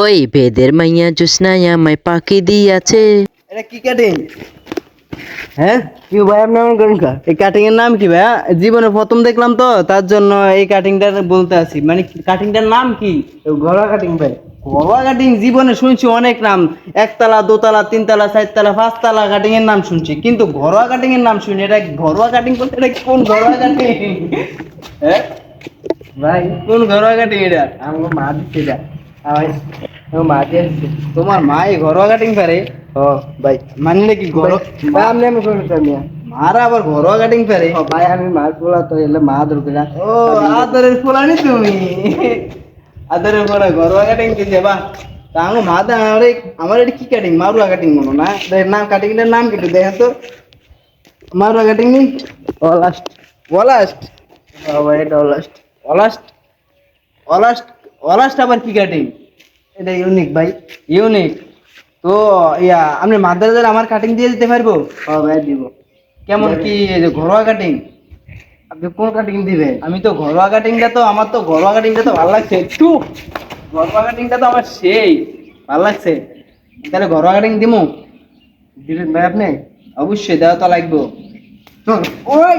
ওই বেদের মাইয়া জুসনায় আমায় পাখি দিয়াছে। এটা কি কাটিং? হ্যাঁ কি ভাই আপনি এমন করেন কা? এই কাটিং এর নাম কি ভাইয়া? জীবনে প্রথম দেখলাম তো তার জন্য এই কাটিংটা বলতে আছি। মানে কাটিংটার নাম কি? ঘরোয়া কাটিং ভাই। ঘরোয়া কাটিং জীবনে শুনছি অনেক নাম, একতলা দোতলা তিনতলা চারতলা পাঁচতলা কাটিং এর নাম শুনছি, কিন্তু ঘরোয়া কাটিং এর নাম শুনি। এটা ঘরোয়া কাটিং বলতে এটা কোন ঘরোয়া কাটিং? হ্যাঁ ভাই কোন ঘরোয়া কাটিং এটা? আমার মা দিচ্ছে এটা। আমার মা দিয়েছে। তোমার মা এই ঘরোয়া কাটিং পারে? ও ভাই মানলে কি ঘরোয়া? ভাই আমি শুনছি আমি মারা আবার ঘরোয়া কাটিং পারে? ভাই আমি মার পোলা তো এলে মা ধরবে। ও আদরের পোলা নি তুমি? আদরের পোলা ঘরোয়া কাটিং দিছে বাহ। তা আমার মা দা আমার এটা কি কাটিং? মারুয়া কাটিং মনে না? নাম কাটিংটার নাম কি দেখেন তো? মারুয়া কাটিং নি? অলাস্ট অলাস্ট। ও ভাই এটা অলাস্ট অলাস্ট অলাস্ট অলাস্ট আবার কি কাটিং? এটা ইউনিক ভাই, ইউনিক। তো ইয়া আপনি মাদ্রাসার আমার কাটিং দিয়ে দিতে পারবো? হ্যাঁ ভাই দিব। কেমন কি এই যে ঘরোয়া কাটিং? আপনি কোন কাটিং দিবেন? আমি তো ঘরোয়া কাটিংটা তো আমার তো ঘরোয়া কাটিংটা তো ভালো লাগছে একটু। ঘরোয়া কাটিংটা তো আমার সেই ভালো লাগছে। তাহলে ঘরোয়া কাটিং দিমু? দিবেন ভাই আপনি? অবশ্যই দেওয়া তো লাগবে। ওই